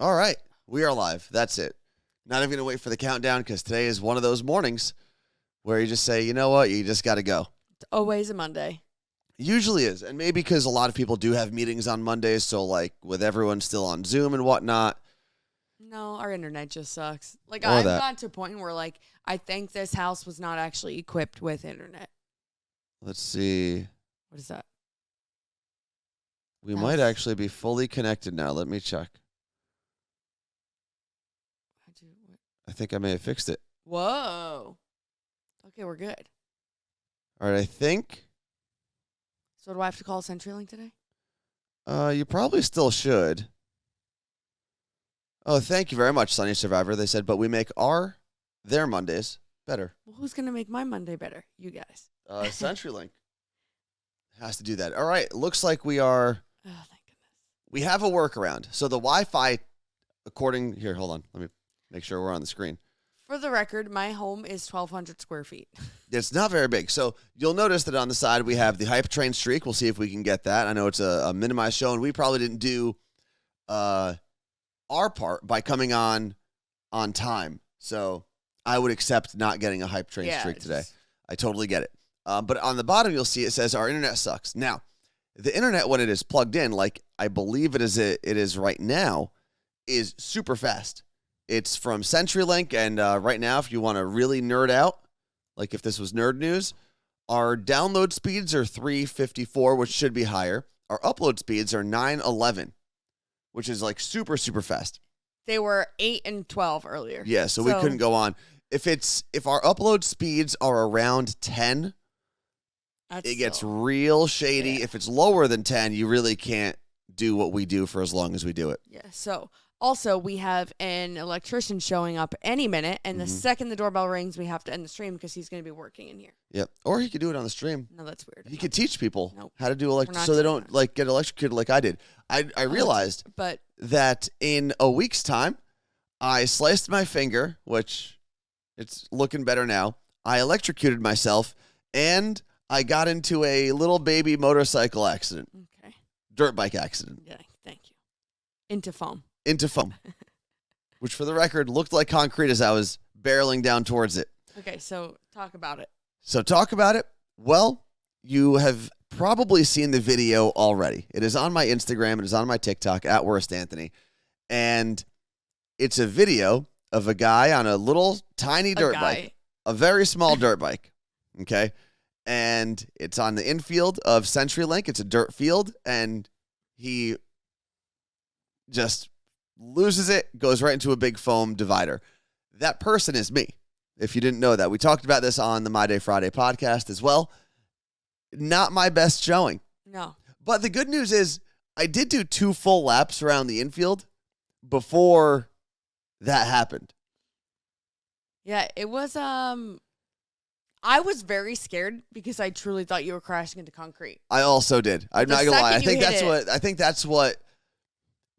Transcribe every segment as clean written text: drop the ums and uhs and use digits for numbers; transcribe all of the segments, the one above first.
All right. We are live. That's it. Not even going to wait for the countdown because today is one of those mornings where you just say, you know what? You just got to go. It's always a Monday. Usually is. And maybe because a lot of people do have meetings on Mondays. So, like, with everyone still on Zoom and whatnot. No, our internet just sucks. Like, Or I've that. gotten to a point where, like, I think this house was not actually equipped with internet. Let's see. What is that? We might actually be fully connected now. Let me check. I think I may have fixed it. Whoa. Okay, we're good. All right, I think. So do I have to call CenturyLink today? You probably still should. Oh, thank you very much, Sunny Survivor. They said, but we make their Mondays better. Well, who's going to make my Monday better? You guys. CenturyLink has to do that. All right, looks like we are. Oh, thank goodness. We have a workaround. So the Wi-Fi, here, hold on. Let me make sure we're on the screen. For the record, my home is 1,200 square feet. It's not very big. So you'll notice that on the side we have the hype train streak. We'll see if we can get that. I know it's a minimized show, and we probably didn't do our part by coming on time. So I would accept not getting a hype train streak today. I totally get it. But on the bottom, you'll see it says our internet sucks. Now, the internet, when it is plugged in, like I believe it is right now, is super fast. It's from CenturyLink, and right now, if you want to really nerd out, like if this was nerd news, our download speeds are 354, which should be higher. Our upload speeds are 911, which is like super, super fast. They were 8 and 12 earlier. Yeah, so we couldn't go on. If our upload speeds are around 10, it gets real shady. Yeah. If it's lower than 10, you really can't do what we do for as long as we do it. Yeah, so also we have an electrician showing up any minute, and the second the doorbell rings, we have to end the stream because he's going to be working in here. Yep, or he could do it on the stream. No, that's weird. He could teach people how to do so they don't like get electrocuted like I did. I realized that in a week's time, I sliced my finger, which it's looking better now. I electrocuted myself, and I got into a little baby motorcycle accident. Okay. Dirt bike accident. Yeah, thank you. Into foam. Which, for the record, looked like concrete as I was barreling down towards it. Okay, so talk about it. Well, you have probably seen the video already. It is on my Instagram. It is on my TikTok, @WorstAnthony. And it's a video of a guy on a little tiny dirt bike. A very small dirt bike. Okay? And it's on the infield of CenturyLink. It's a dirt field. And he just loses it, goes right into a big foam divider. That person is me, if you didn't know that. We talked about this on the My Day Friday podcast as well. Not my best showing. No. But the good news is I did do 2 full laps around the infield before that happened. Yeah, it was, I was very scared because I truly thought you were crashing into concrete. I also did. I'm not going to lie. I think that's what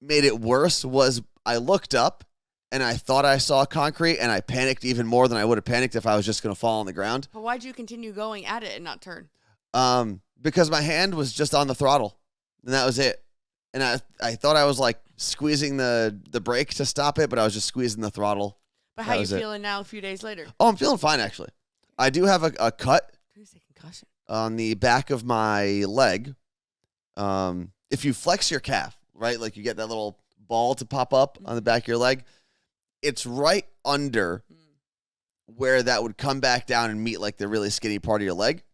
made it worse was I looked up and I thought I saw concrete and I panicked even more than I would have panicked if I was just going to fall on the ground. But why'd you continue going at it and not turn? Because my hand was just on the throttle and that was it. And I thought I was like squeezing the brake to stop it, but I was just squeezing the throttle. But how are you feeling now a few days later? Oh, I'm feeling fine actually. I do have a cut concussion on the back of my leg. If you flex your calf, right? Like you get that little ball to pop up on the back of your leg. It's right under where that would come back down and meet like the really skinny part of your leg.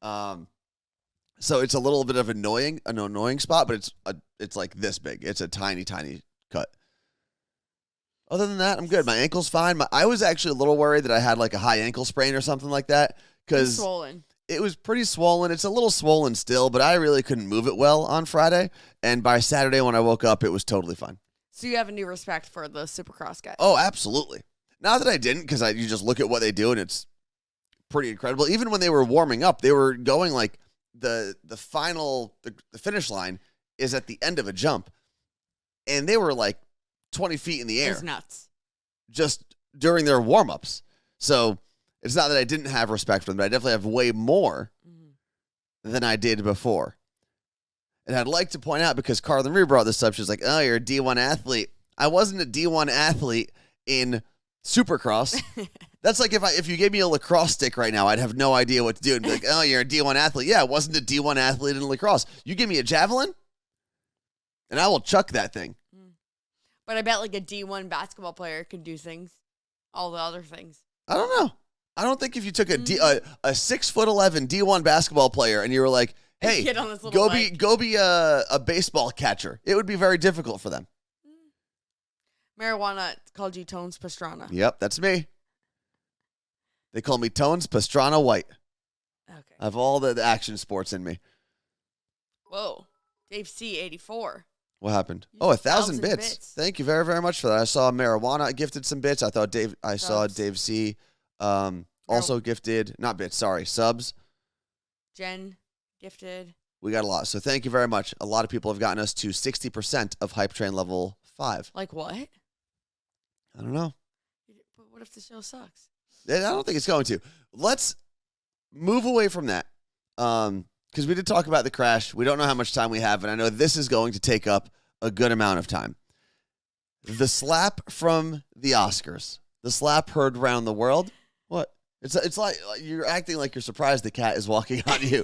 So it's a little bit of an annoying spot, but it's like this big. It's a tiny, tiny cut. Other than that, I'm good. My ankle's fine. I was actually a little worried that I had like a high ankle sprain or something like that because it was pretty swollen. It's a little swollen still, but I really couldn't move it well on Friday. And by Saturday when I woke up, it was totally fine. So you have a new respect for the Supercross guys? Oh, absolutely. Not that I didn't, because you just look at what they do and it's pretty incredible. Even when they were warming up, they were going like the finish line is at the end of a jump. And they were like 20 feet in the air. It's nuts. Just during their warm-ups. So it's not that I didn't have respect for them, but I definitely have way more than I did before. And I'd like to point out, because Carla Marie brought this up, she's like, oh, you're a D1 athlete. I wasn't a D1 athlete in Supercross. That's like if you gave me a lacrosse stick right now, I'd have no idea what to do and be like, oh, you're a D1 athlete. Yeah, I wasn't a D1 athlete in lacrosse. You give me a javelin, and I will chuck that thing. But I bet like a D1 basketball player could do things, all the other things. I don't know. I don't think if you took a 6'11" D1 basketball player and you were like, hey, go be a baseball catcher, it would be very difficult for them. Marijuana called you Tones Pastrana. Yep, that's me. They call me Tones Pastrana White. Okay. I have all the action sports in me. Whoa. Dave C, 84. What happened? 1,000 bits. Thank you very, very much for that. I saw Marijuana gifted some bits. I saw Dave C also gifted, not bits, sorry, subs. Jen gifted. We got a lot. So thank you very much. A lot of people have gotten us to 60% of Hype Train level 5. Like what? I don't know. But what if the show sucks? I don't think it's going to. Let's move away from that. Because we did talk about the crash. We don't know how much time we have, and I know this is going to take up a good amount of time. The slap from the Oscars. The slap heard around the world. What? It's like you're acting like you're surprised the cat is walking on you.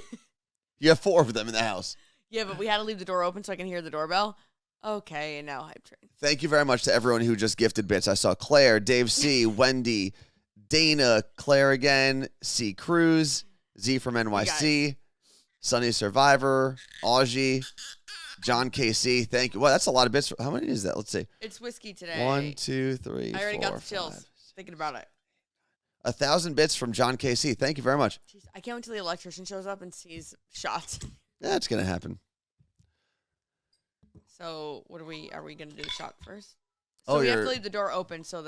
You have 4 of them in the house. Yeah, but we had to leave the door open so I can hear the doorbell. Okay, and now Hype Train. Thank you very much to everyone who just gifted bits. I saw Claire, Dave C, Wendy, Dana, Claire again, C Cruz, Z from NYC, Sunny Survivor, Augie, John KC. Thank you. Well, that's a lot of bits. How many is that? Let's see. It's whiskey today. 1, 2, 3, I already 4, got the chills 5, thinking about it. 1,000 bits from John KC. Thank you very much. Jeez, I can't wait till the electrician shows up and sees shots. That's going to happen. So what are we going to do the shot first? So we have to leave the door open so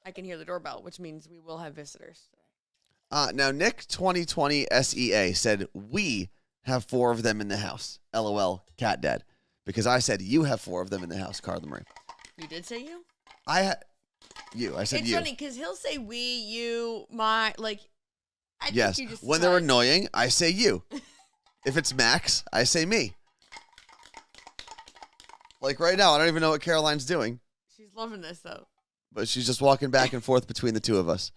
I can hear the doorbell, which means we will have visitors today. Now, Nick 2020 SEA said, we have 4 of them in the house. LOL, cat dad. Because I said you have 4 of them in the house, Carla Marie. You did say you? I said it's you. It's funny because he'll say we, you, my, like, I yes. think you just when they're annoying, I say you. If it's Max, I say me. Like right now, I don't even know what Caroline's doing. She's loving this, though. But she's just walking back and forth between the 2 of us.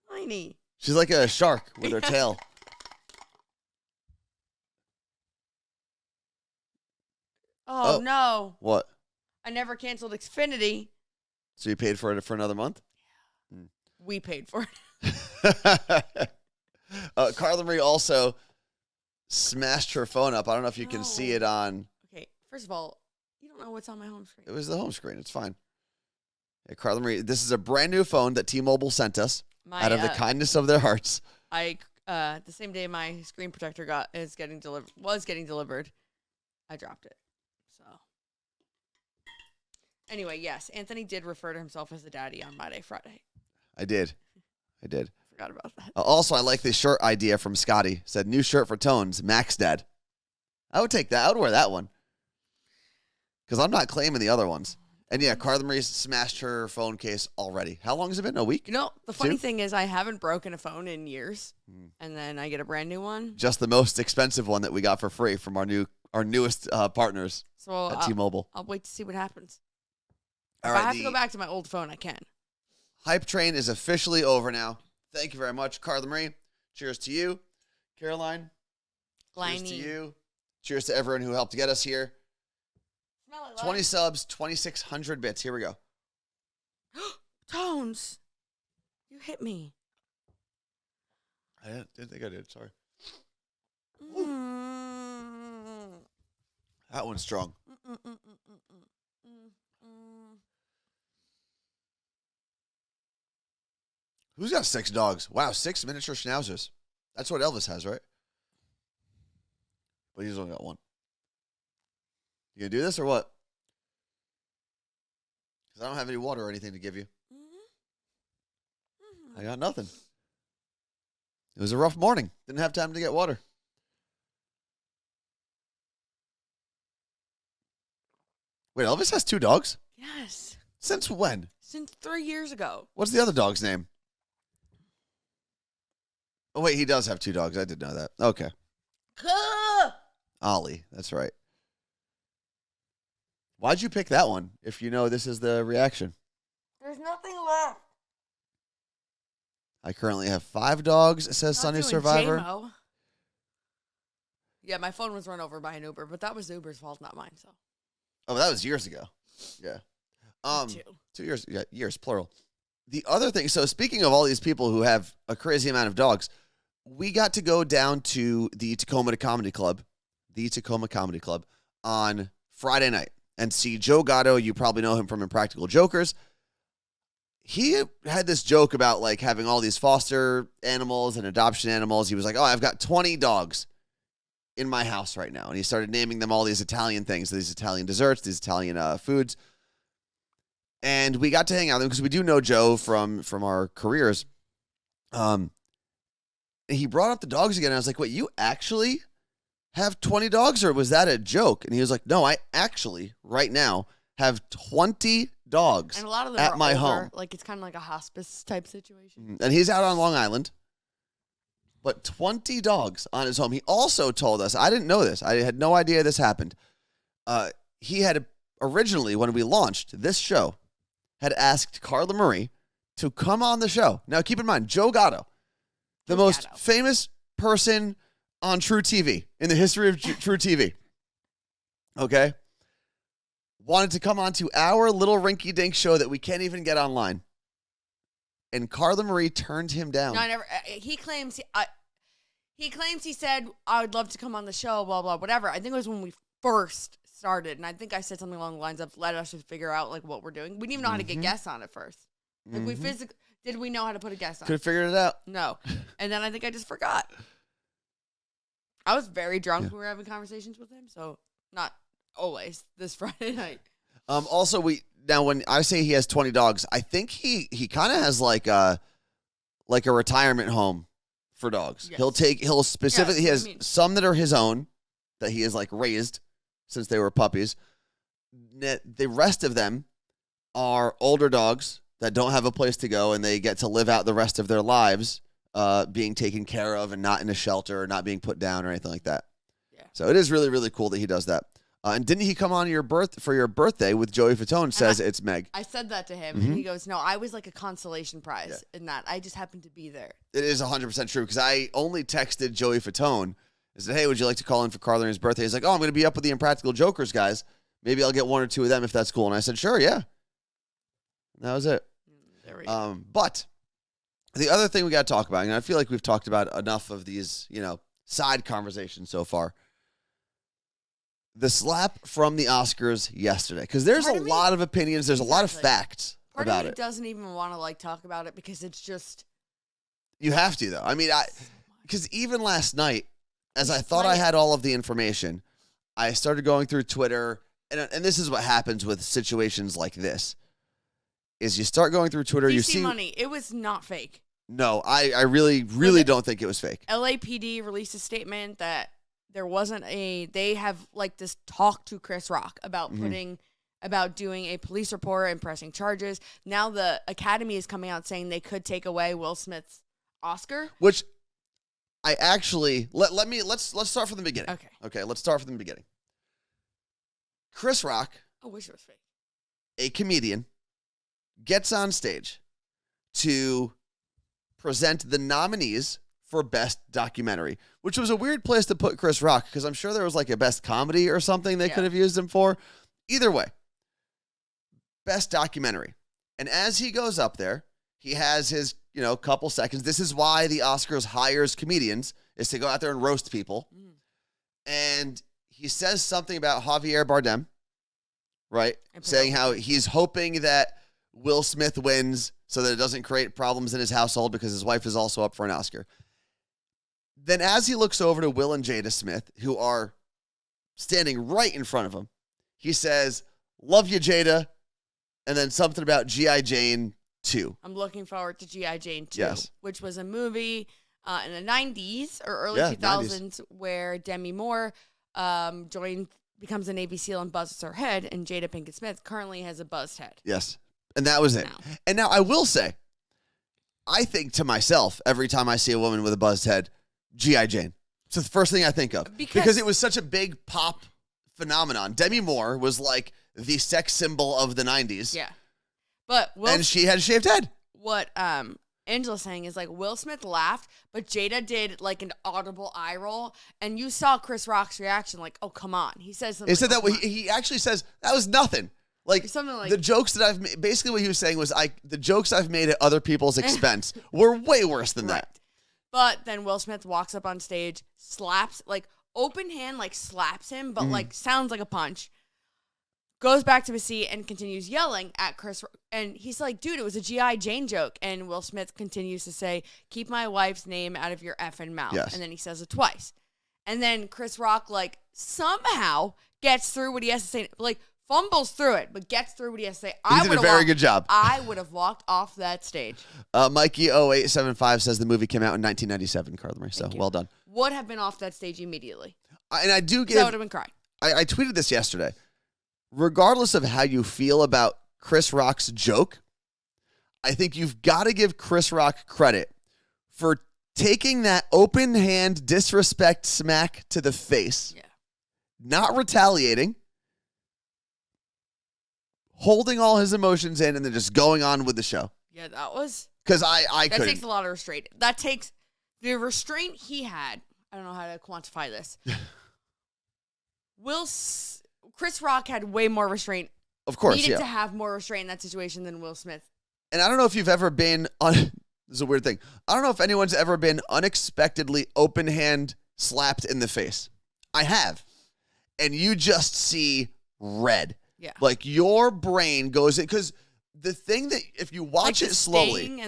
Tiny. She's like a shark with her tail. Oh, no. What? I never canceled Xfinity. So you paid for it for another month? Yeah. We paid for it. Carla Marie also smashed her phone up. I don't know if you can see it on. Okay, first of all, you don't know what's on my home screen. It was the home screen. It's fine. Hey, Carla Marie, this is a brand new phone that T-Mobile sent us out of the kindness of their hearts. The same day my screen protector was getting delivered, I dropped it. So anyway, yes, Anthony did refer to himself as a daddy on My Day Friday. I did. Forgot about that. Also, I like this shirt idea from Scotty. Said new shirt for Tones, Max Dad. I would take that. I would wear that one. Because I'm not claiming the other ones. And yeah, Carla Marie smashed her phone case already. How long has it been? A week? You know, the funny thing is I haven't broken a phone in years. And then I get a brand new one. Just the most expensive one that we got for free from our newest partners at T-Mobile. I'll wait to see what happens. If I have to go back to my old phone, I can. Hype Train is officially over now. Thank you very much, Carla Marie. Cheers to you. Caroline. Cheers to you. Cheers to everyone who helped get us here. 20 subs, 2,600 bits. Here we go. Tones, you hit me. I didn't think I did. Sorry. That one's strong. Who's got 6 dogs? Wow, 6 miniature schnauzers. That's what Elvis has, right? But he's only got 1. You gonna do this or what? Because I don't have any water or anything to give you. I got nothing. It was a rough morning. Didn't have time to get water. Wait, Elvis has 2 dogs? Yes. Since when? Since 3 years ago. What's the other dog's name? Oh, wait, he does have 2 dogs. I did know that. Okay. Ollie, that's right. Why'd you pick that one if you know this is the reaction? There's nothing left. I currently have 5 dogs, says Sunny Survivor. J-Mo. Yeah, my phone was run over by an Uber, but that was Uber's fault, not mine. So. Oh, that was years ago. Yeah. 2 years. Yeah, years, plural. The other thing, so speaking of all these people who have a crazy amount of dogs, we got to go down to the Tacoma Comedy Club on Friday night and see Joe Gatto. You probably know him from Impractical Jokers. He had this joke about like having all these foster animals and adoption animals. He was like, oh, I've got 20 dogs in my house right now. And he started naming them all these Italian things, these Italian desserts, these Italian foods. And we got to hang out with him because we do know Joe from our careers. He brought up the dogs again. And I was like, wait, you actually have 20 dogs or was that a joke? And he was like, no, I actually right now have 20 dogs and a lot of them at are my older. home. Like it's kind of like a hospice type situation. And he's out on Long Island. But 20 dogs on his home. He also told us, I didn't know this. I had no idea this happened. He had originally, when we launched this show, had asked Carla Marie to come on the show. Now, keep in mind, Joe Gatto, the most famous person on True TV in the history of True TV. Okay? Wanted to come on to our little rinky-dink show that we can't even get online. And Carla Marie turned him down. No, I never. He claims he said I would love to come on the show. Blah blah whatever. I think it was when we first started, and I think I said something along the lines of let us just figure out like what we're doing. We didn't even know how to get guests on at first. Like we physically did. We know how to put a guest on? Could have figured it out. No, and then I think I just forgot. I was very drunk when we were having conversations with him, so not always this Friday night. Also, when I say he has 20 dogs, I think he kind of has like a retirement home for dogs. Yes. He'll specifically, he has some that are his own that he has like raised since they were puppies. The rest of them are older dogs that don't have a place to go and they get to live out the rest of their lives being taken care of and not in a shelter or not being put down or anything like that. Yeah. So it is really, really cool that he does that. And didn't he come on for your birthday with Joey Fatone? Says it's Meg. I said that to him, and he goes, no, I was like a consolation prize in that. I just happened to be there. It is 100% true, because I only texted Joey Fatone. I said, hey, would you like to call in for Carla Marie's birthday? He's like, oh, I'm going to be up with the Impractical Jokers guys. Maybe I'll get one or two of them if that's cool. And I said, sure, yeah. And that was it. There we go. But the other thing we got to talk about, and I feel like we've talked about enough of these, side conversations so far. The slap from the Oscars yesterday, because there's a lot of opinions. There's a lot of facts about it. Part of me doesn't even want to talk about it because it's just. You have to though. I mean, because even last night, as I thought I had all of the information, I started going through Twitter, and this is what happens with situations like this: is you start going through Twitter, you see money. It was not fake. No, I really don't think it was fake. LAPD released a statement that. There wasn't they have this talk to Chris Rock about about doing a police report and pressing charges. Now the Academy is coming out saying they could take away Will Smith's Oscar. Which I actually, let's start from the beginning. Okay, let's start from the beginning. Chris Rock. I wish it was fake. A comedian gets on stage to present the nominees for Best Documentary, which was a weird place to put Chris Rock because I'm sure there was a Best Comedy or something they could have used him for. Either way, Best Documentary. And as he goes up there, he has his, couple seconds. This is why the Oscars hires comedians, is to go out there and roast people. And he says something about Javier Bardem, right? Saying how he's hoping that Will Smith wins so that it doesn't create problems in his household because his wife is also up for an Oscar. Then as he looks over to Will and Jada Smith, who are standing right in front of him, he says, love you, Jada, and then something about G.I. Jane 2. I'm looking forward to G.I. Jane 2, which was a movie in the 90s or early 2000s 90s. Where Demi Moore becomes a Navy SEAL and buzzes her head, and Jada Pinkett Smith currently has a buzzed head. Yes, and that was it. And now I will say, I think to myself, every time I see a woman with a buzzed head, G.I. Jane. It's the first thing I think of. Because it was such a big pop phenomenon. Demi Moore was the sex symbol of the 90s. Yeah. But and she had a shaved head. What Angela's saying is like Will Smith laughed, but Jada did like an audible eye roll, and you saw Chris Rock's reaction like, "Oh, come on." He says something. He said like, that he actually says that was nothing. Like, something like the jokes that I've made, basically what he was saying was the jokes I've made at other people's expense were way worse than that. But then Will Smith walks up on stage, slaps, like open hand, like slaps him, but like sounds like a punch. Goes back to his seat and continues yelling at Chris. And he's like, dude, it was a G.I. Jane joke. And Will Smith continues to say, keep my wife's name out of your effing mouth. Yes. And then he says it twice. And then Chris Rock, like, somehow gets through what he has to say. Like, fumbles through it, but gets through what he has to say. He did a very good job. I would have walked off that stage. Mikey0875 says the movie came out in 1997, Carla Marie. So well done. Would have been off that stage immediately. And I do give. I would have been crying. I tweeted this yesterday. Regardless of how you feel about Chris Rock's joke, I think you've got to give Chris Rock credit for taking that open hand disrespect smack to the face, not retaliating, holding all his emotions in, and then just going on with the show. Yeah, that was... Because I couldn't. That takes a lot of restraint. That takes... The restraint he had... I don't know how to quantify this. Chris Rock had way more restraint. Of course, Needed to have more restraint in that situation than Will Smith. And I don't know if you've ever been on... This is a weird thing. I don't know if anyone's ever been unexpectedly open hand slapped in the face. I have. And you just see red. Yeah. Like your brain goes in... Because the thing that... If you watch it slowly...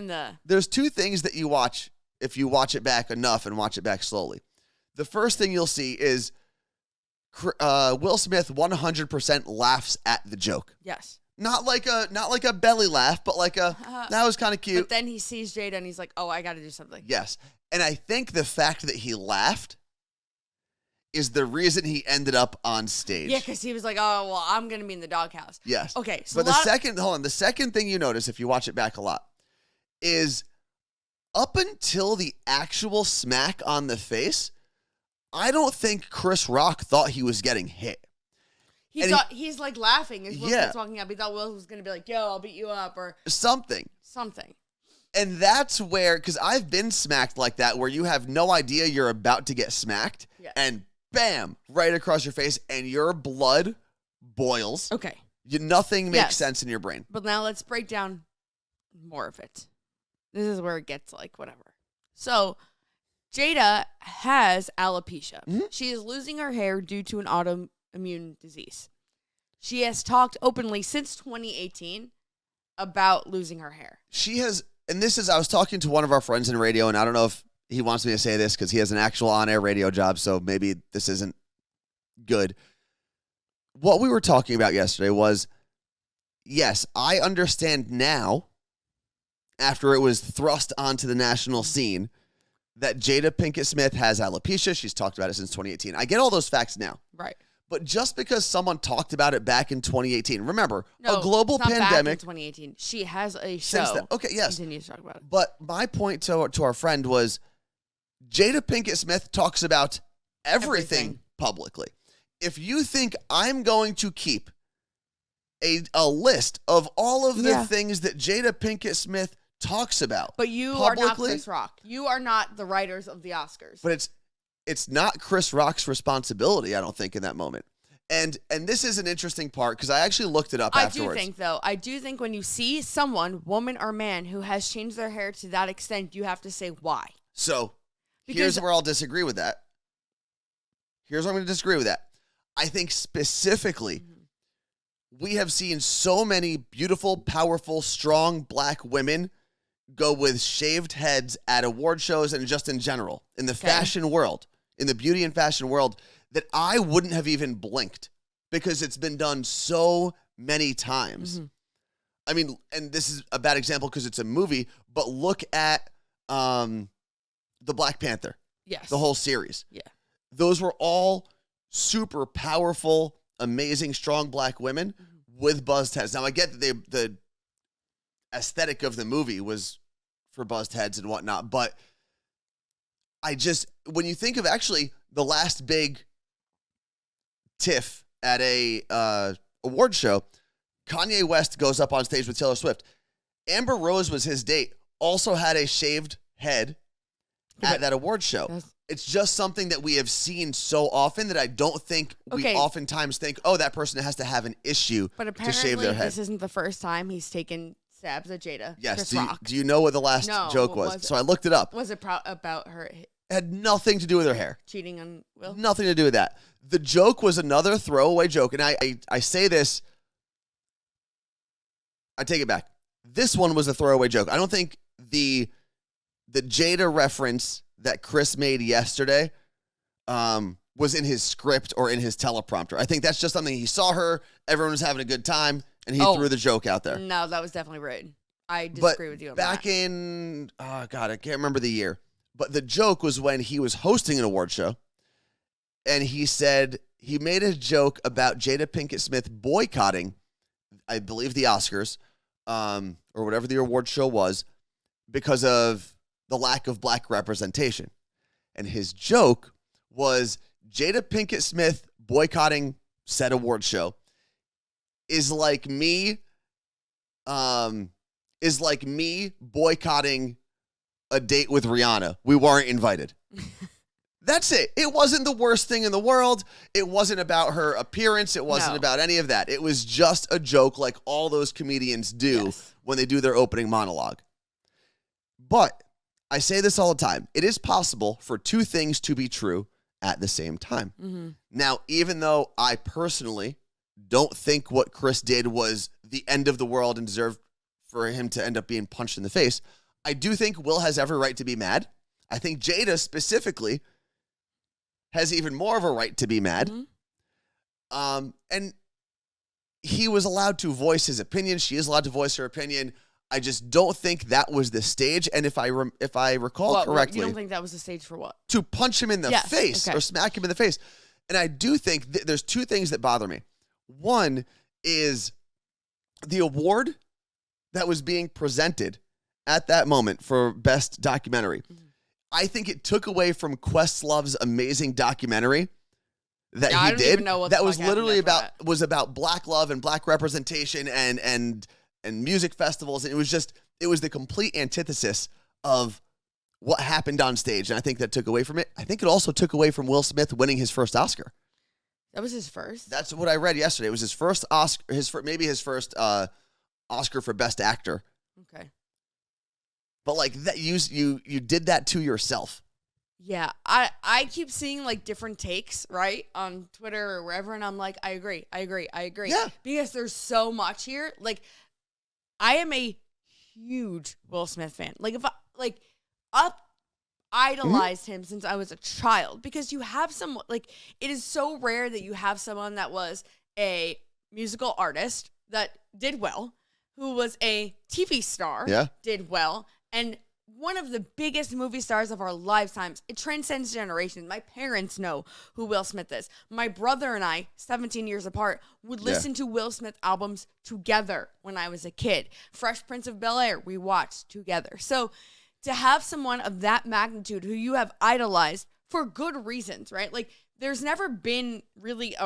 There's two things that you watch if you watch it back enough and watch it back slowly. The first thing you'll see is... Will Smith 100% laughs at the joke. Yes. Not like a belly laugh, but like that was kind of cute. But then he sees Jada and he's like, "Oh, I got to do something." Yes. And I think the fact that he laughed is the reason he ended up on stage. Yeah, because he was like, "Oh, well, I'm going to be in the doghouse." Yes. Okay. So but the second thing you notice if you watch it back a lot is up until the actual smack on the face, I don't think Chris Rock thought he was getting hit. He's like laughing as Will Smith's walking up. He thought Will was going to be like, "Yo, I'll beat you up," or something. And that's where, because I've been smacked like that, where you have no idea you're about to get smacked, and bam, right across your face, and your blood boils. Okay. Nothing makes sense in your brain. But now let's break down more of it. This is where it gets like whatever. So Jada has alopecia. Mm-hmm. She is losing her hair due to an autoimmune disease. She has talked openly since 2018 about losing her hair. She has, and this is, I was talking to one of our friends in radio, and I don't know if he wants me to say this because he has an actual on-air radio job, so maybe this isn't good. What we were talking about yesterday was, yes, I understand now, after it was thrust onto the national scene, that Jada Pinkett Smith has alopecia. She's talked about it since 2018. I get all those facts now. Right. But just because someone talked about it back in 2018, remember, a global pandemic. Back in 2018. She has a show. Okay, yes. Continues to talk about it. But my point to our friend was Jada Pinkett Smith talks about everything publicly. If you think I'm going to keep a list of all of the things that Jada Pinkett Smith talks about. But you are not Chris Rock. You are not the writers of the Oscars. But it's not Chris Rock's responsibility, I don't think, in that moment. And this is an interesting part because I actually looked it up afterwards. I do think when you see someone, woman or man, who has changed their hair to that extent, you have to say why. So here's where I'll disagree with that. Here's where I'm going to disagree with that. I think specifically, we have seen so many beautiful, powerful, strong black women go with shaved heads at award shows and just in general, in the fashion world, in the beauty and fashion world, that I wouldn't have even blinked because it's been done so many times. I mean, and this is a bad example because it's a movie, but look at the Black Panther. Yes. The whole series. Yeah. Those were all super powerful, amazing, strong black women with buzzed heads. Now, I get that the aesthetic of the movie was for buzzed heads and whatnot, but when you think of actually the last big tiff at a award show. Kanye West goes up on stage with Taylor Swift. Amber Rose was his date. Also had a shaved head at that award show. It's just something that we have seen so often that I don't think we oftentimes think, oh, that person has to have an issue to shave their head. This isn't the first time he's taken stabs at Jada. Yes. Do you know what the last joke was? So I looked it up. Was it about her? It had nothing to do with her hair. Cheating on Will? Nothing to do with that. The joke was another throwaway joke. And I say this, I take it back. This one was a throwaway joke. I don't think the Jada reference that Chris made yesterday was in his script or in his teleprompter. I think that's just something he saw her, everyone was having a good time, and he threw the joke out there. No, that was definitely rude. I disagree with you on back that. In, oh God, I can't remember the year, but the joke was when he was hosting an award show, and he said he made a joke about Jada Pinkett Smith boycotting, I believe, the Oscars, or whatever the award show was, because of the lack of black representation. And his boycotting was Jada Pinkett Smith boycotting said award show is like me boycotting a date with Rihanna. We weren't invited. That's it. It wasn't the worst thing in the world. It wasn't about her appearance. It wasn't about any of that. It was just a joke like all those comedians do when they do their opening monologue. But I say this all the time. It is possible for two things to be true at the same time. Mm-hmm. Now, even though I personally don't think what Chris did was the end of the world and deserved for him to end up being punched in the face, I do think Will has every right to be mad. I think Jada specifically has even more of a right to be mad. Mm-hmm. And he was allowed to voice his opinion. She is allowed to voice her opinion. I just don't think that was the stage. And if I recall correctly, you don't think that was the stage for what? To punch him in the face or smack him in the face. And I do think there's two things that bother me. One is the award that was being presented at that moment for Best Documentary. Mm-hmm. I think it took away from Questlove's amazing documentary that he did. Even know what that was literally about black love and black representation and music festivals. And it was the complete antithesis of what happened on stage. And I think that took away from it. I think it also took away from Will Smith winning his first Oscar. That was his first? That's what I read yesterday. It was his first Oscar, maybe his first Oscar for Best Actor. Okay. But like that, you did that to yourself. Yeah, I keep seeing like different takes, right, on Twitter or wherever, and I'm like, I agree. Yeah. Because there's so much here. Like, I am a huge Will Smith fan. Like, idolized him since I was a child, because you have someone, like, it is so rare that you have someone that was a musical artist that did well, who was a TV star, did well, and one of the biggest movie stars of our lifetimes. It transcends generations. My parents know who Will Smith is. My brother and I, 17 years apart, would listen to Will Smith albums together when I was a kid. Fresh Prince of Bel-Air, we watched together. So to have someone of that magnitude who you have idolized for good reasons, right? Like, there's never been really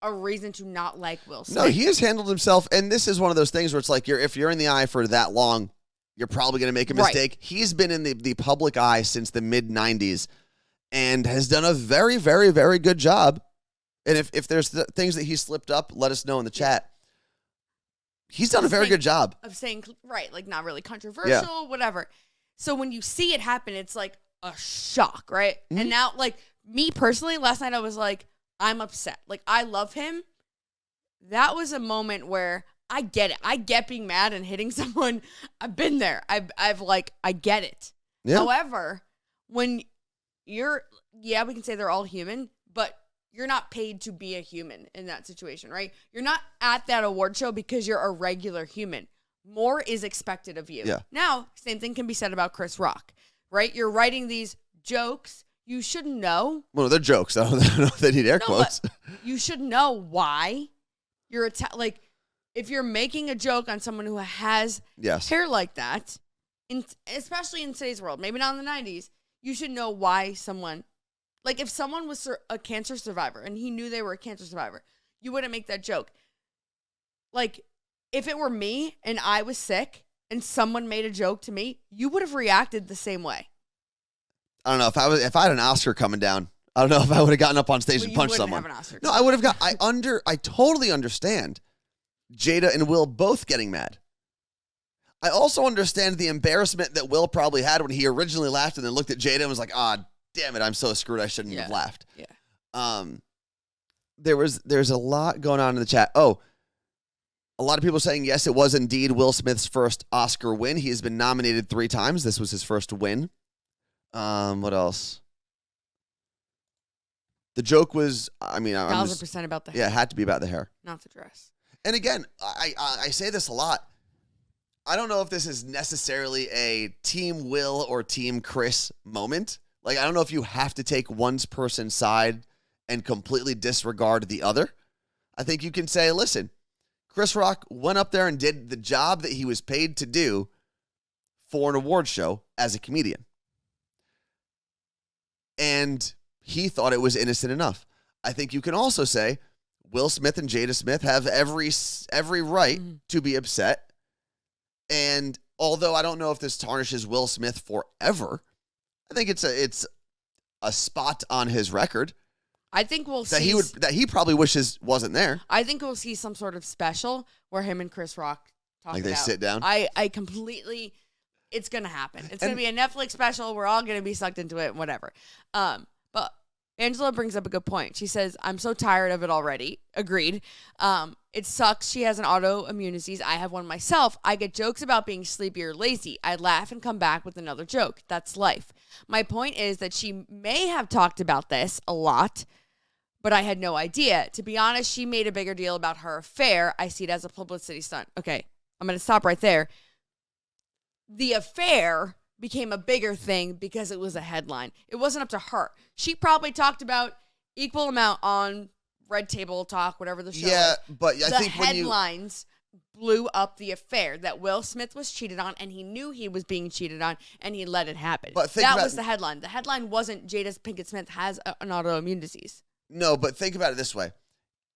a reason to not like Will Smith. No, he has handled himself, and this is one of those things where it's like, if you're in the eye for that long, you're probably going to make a mistake. Right. He's been in the public eye since the mid-'90s and has done a very, very, very good job. And if there's things that he slipped up, let us know in the chat. He's done a very good job. Of saying, right, like not really controversial, whatever. So when you see it happen, it's like a shock, right? Mm-hmm. And now, like, me personally, last night I was like, I'm upset. Like, I love him. That was a moment where I get it. I get being mad and hitting someone. I've been there. I get it. Yeah. However, when you're, we can say they're all human, but you're not paid to be a human in that situation, right? You're not at that award show because you're a regular human. More is expected of you. Yeah. Now, same thing can be said about Chris Rock, right? You're writing these jokes. You should know. Well, they're jokes. I don't know if they need air quotes. You should know why you're like, if you're making a joke on someone who has hair like that, especially in today's world, maybe not in the 90s, you should know why someone, like if someone was a cancer survivor and he knew they were a cancer survivor, you wouldn't make that joke. like, if it were me and I was sick and someone made a joke to me, you would have reacted the same way. I don't know if I had an Oscar coming down. I don't know if I would have gotten up on stage and punched someone. Have an Oscar. No, I would have got. I totally understand Jada and Will both getting mad. I also understand the embarrassment that Will probably had when he originally laughed and then looked at Jada and was like, "Ah, damn it, I'm so screwed. I shouldn't have laughed." Yeah. There's a lot going on in the chat. Oh, a lot of people saying yes, it was indeed Will Smith's first Oscar win. He has been nominated 3 times. This was his first win. What else? The joke was, I mean, 1,000% about the hair. Yeah, it had to be about the hair, not the dress. And again, I say this a lot. I don't know if this is necessarily a Team Will or Team Chris moment. Like, I don't know if you have to take one person's side and completely disregard the other. I think you can say, listen, Chris Rock went up there and did the job that he was paid to do for an award show as a comedian. And he thought it was innocent enough. I think you can also say Will Smith and Jada Smith have every right to be upset. And although I don't know if this tarnishes Will Smith forever, I think it's a spot on his record. I think we'll see that he probably wishes wasn't there. I think we'll see some sort of special where him and Chris Rock talk. Like they sit down. I completely. It's gonna happen. It's gonna be a Netflix special. We're all gonna be sucked into it. Whatever. But Angela brings up a good point. She says, "I'm so tired of it already." Agreed. It sucks. She has an autoimmune disease. I have one myself. I get jokes about being sleepy or lazy. I laugh and come back with another joke. That's life. My point is that she may have talked about this a lot, but I had no idea. To be honest, she made a bigger deal about her affair. I see it as a publicity stunt. Okay, I'm going to stop right there. The affair became a bigger thing because it was a headline. It wasn't up to her. She probably talked about equal amount on Red Table Talk, whatever the show is. But I think headlines blew up the affair that Will Smith was cheated on, and he knew he was being cheated on, and he let it happen. But that was the headline. The headline wasn't Jada Pinkett Smith has an autoimmune disease. No, but think about it this way.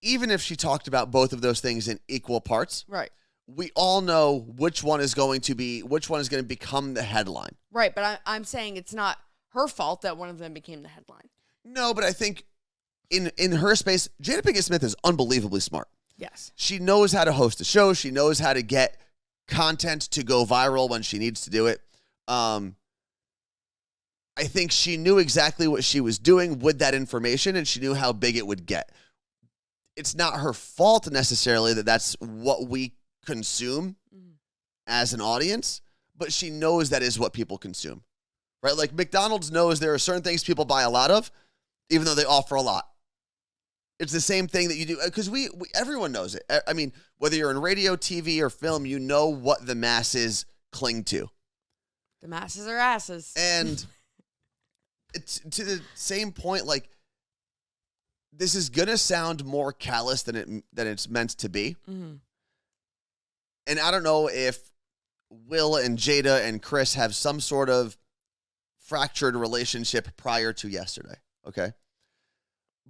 Even if she talked about both of those things in equal parts, right? We all know which one is going to become the headline. Right, but I'm saying it's not her fault that one of them became the headline. No, but I think in her space, Jada Pinkett Smith is unbelievably smart. Yes. She knows how to host a show. She knows how to get content to go viral when she needs to do it. I think she knew exactly what she was doing with that information, and she knew how big it would get. It's not her fault necessarily that that's what we consume as an audience, but she knows that is what people consume, right? Like McDonald's knows there are certain things people buy a lot of, even though they offer a lot. It's the same thing that you do because we everyone knows it. I mean, whether you're in radio, TV, or film, you know what the masses cling to. The masses are asses. And it's to the same point, like, this is going to sound more callous than it's meant to be. Mm-hmm. And I don't know if Will and Jada and Chris have some sort of fractured relationship prior to yesterday, okay?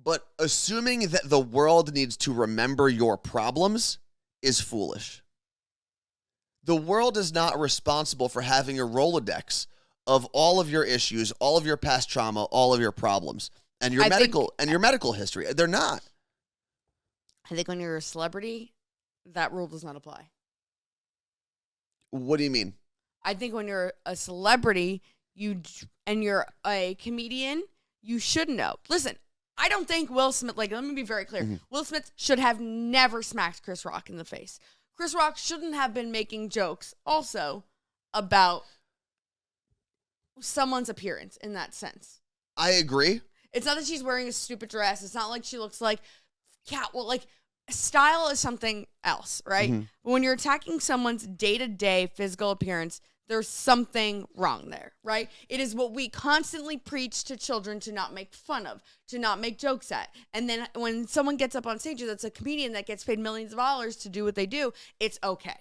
But assuming that the world needs to remember your problems is foolish. The world is not responsible for having a Rolodex of all of your issues, all of your past trauma, all of your problems, and your medical history. They're not. I think when you're a celebrity, that rule does not apply. What do you mean? I think when you're a celebrity, and you're a comedian, you should know. Listen, I don't think Will Smith, let me be very clear. Mm-hmm. Will Smith should have never smacked Chris Rock in the face. Chris Rock shouldn't have been making jokes also about someone's appearance in that sense. I agree. It's not that she's wearing a stupid dress. It's not like she looks like style is something else, right? Mm-hmm. But when you're attacking someone's day-to-day physical appearance, there's something wrong there, right? It is what we constantly preach to children to not make fun of, to not make jokes at. And then when someone gets up on stage that's a comedian that gets paid millions of dollars to do what they do, it's okay.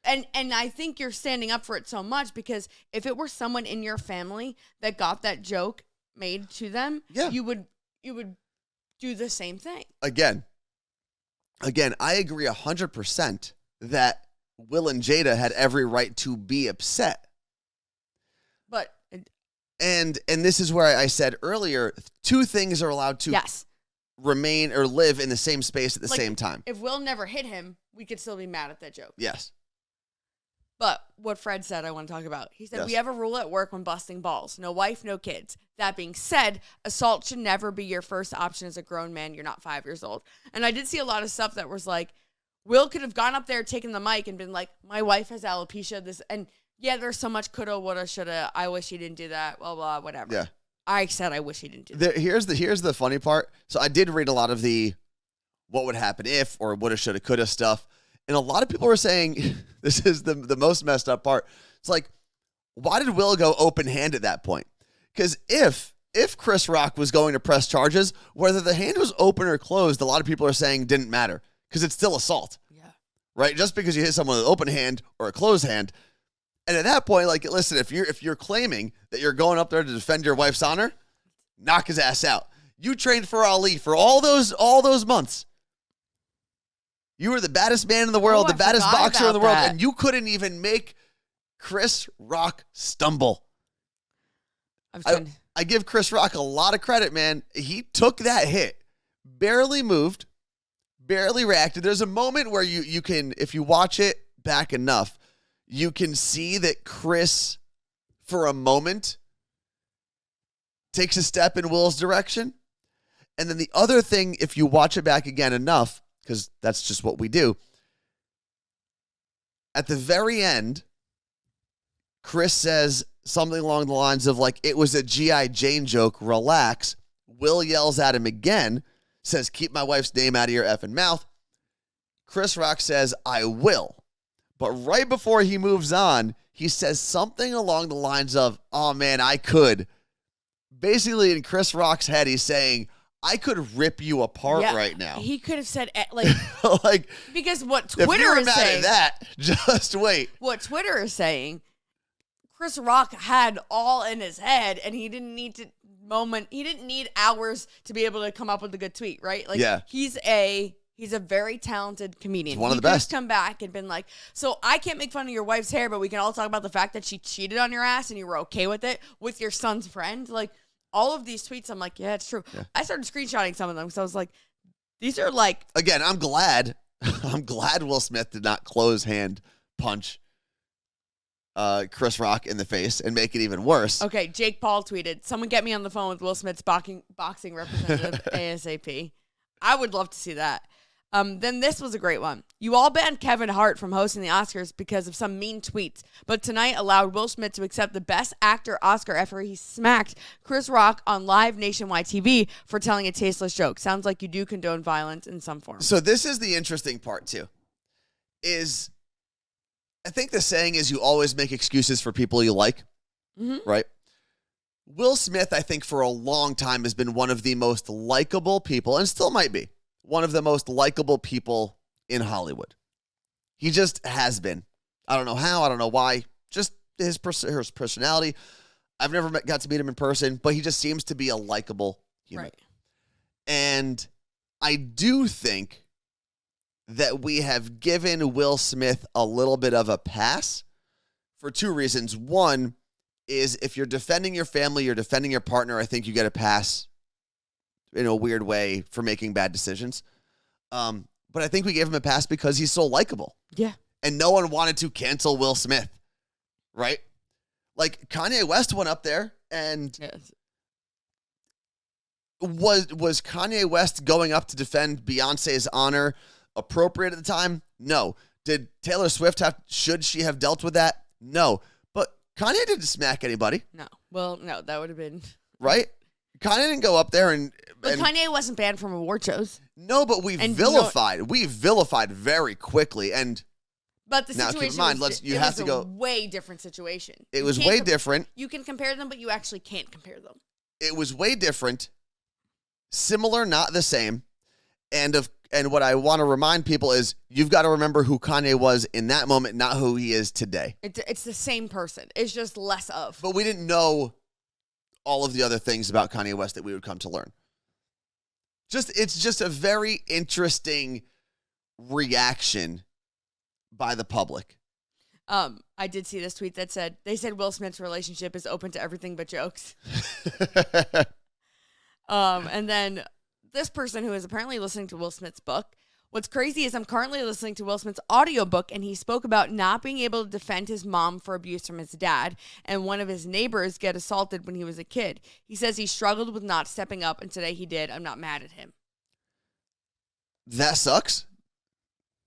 And I think you're standing up for it so much because if it were someone in your family that got that joke made to them, you would do the same thing. Again, again, I agree 100% that Will and Jada had every right to be upset. But And this is where I said earlier, two things are allowed to yes, remain or live in the same space at the same time. if Will never hit him, we could still be mad at that joke. Yes. But what Fred said, I want to talk about. He said, we have a rule at work when busting balls. No wife, no kids. That being said, assault should never be your first option as a grown man. You're not 5 years old. And I did see a lot of stuff that was like, Will could have gone up there, taken the mic, and been like, my wife has alopecia. And yeah, there's so much coulda, woulda, shoulda. I wish he didn't do that. Blah, blah, whatever. Yeah. I said I wish he didn't do that. Here's the funny part. So I did read a lot of the what would happen if or woulda, shoulda, coulda stuff. And a lot of people were saying, this is the most messed up part. It's like, why did Will go open hand at that point? Because if Chris Rock was going to press charges, whether the hand was open or closed, a lot of people are saying didn't matter because it's still assault. Yeah. Right? Just because you hit someone with an open hand or a closed hand. And at that point, like, listen, if you're claiming that you're going up there to defend your wife's honor, knock his ass out. You trained for Ali for all those months. You were the baddest man in the world, the baddest boxer in the world, and you couldn't even make Chris Rock stumble. I give Chris Rock a lot of credit, man. He took that hit, barely moved, barely reacted. There's a moment where you can, if you watch it back enough, you can see that Chris, for a moment, takes a step in Will's direction. And then the other thing, if you watch it back again enough, because that's just what we do, at the very end, Chris says something along the lines of like, it was a G.I. Jane joke, relax. Will yells at him again, says, keep my wife's name out of your effing mouth. Chris Rock says, I will. But right before he moves on, he says something along the lines of, oh man, I could. Basically, in Chris Rock's head, he's saying, I could rip you apart right now. He could have said, like, like, because what Twitter if you're is mad saying, at that, just wait. What Twitter is saying, Chris Rock had all in his head, and he didn't need hours to be able to come up with a good tweet, right? Like, yeah. He's a very talented comedian. He's one of the best. He could have come back and been like, so I can't make fun of your wife's hair, but we can all talk about the fact that she cheated on your ass and you were okay with it with your son's friend. Like, all of these tweets, I'm like, yeah, it's true. Yeah. I started screenshotting some of them, so I was like, these are like... Again, I'm glad Will Smith did not close hand punch Chris Rock in the face and make it even worse. Okay, Jake Paul tweeted, someone get me on the phone with Will Smith's boxing representative ASAP. I would love to see that. Then this was a great one. You all banned Kevin Hart from hosting the Oscars because of some mean tweets, but tonight allowed Will Smith to accept the Best Actor Oscar after he smacked Chris Rock on live nationwide TV for telling a tasteless joke. Sounds like you do condone violence in some form. So this is the interesting part too, is I think the saying is you always make excuses for people you like, right? Will Smith, I think for a long time has been one of the most likable people, and still might be, one of the most likable people in Hollywood. He just has been. I don't know how. I don't know why. Just his personality. I've never got to meet him in person, but he just seems to be a likable human. Right. And I do think that we have given Will Smith a little bit of a pass for two reasons. One is if you're defending your family, you're defending your partner, I think you get a pass in a weird way for making bad decisions. But I think we gave him a pass because he's so likable. Yeah. And no one wanted to cancel Will Smith, right? Like Kanye West went up there and was Kanye West going up to defend Beyonce's honor appropriate at the time? No. Did Taylor Swift should she have dealt with that? No. But Kanye didn't smack anybody. No. Well, no, that would have been... Right? Kanye didn't go up there and... But Kanye wasn't banned from award shows. No, but we vilified. We vilified very quickly. And but the situation now, keep in mind, you have to go... way different situation. It was way different. You can compare them, but you actually can't compare them. It was way different. Similar, not the same. And what I want to remind people is you've got to remember who Kanye was in that moment, not who he is today. It's the same person. It's just less of. But we didn't know all of the other things about Kanye West that we would come to learn. It's just a very interesting reaction by the public. I did see this tweet that said, they said Will Smith's relationship is open to everything but jokes. And then this person who is apparently listening to Will Smith's book. What's crazy is I'm currently listening to Will Smith's audiobook, and he spoke about not being able to defend his mom for abuse from his dad, and one of his neighbors get assaulted when he was a kid. He says he struggled with not stepping up, and today he did. I'm not mad at him. That sucks.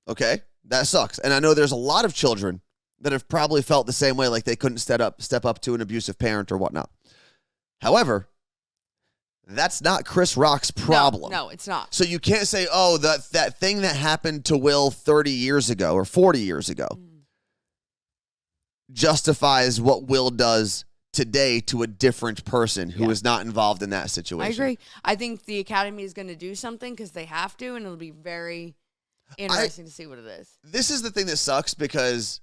Okay, that sucks. And I know there's a lot of children that have probably felt the same way, like they couldn't step up to an abusive parent or whatnot. However, that's not Chris Rock's problem. No, it's not. So you can't say, oh, that thing that happened to Will 30 years ago or 40 years ago justifies what Will does today to a different person who is not involved in that situation. I agree. I think the Academy is going to do something because they have to, and it'll be very interesting to see what it is. This is the thing that sucks because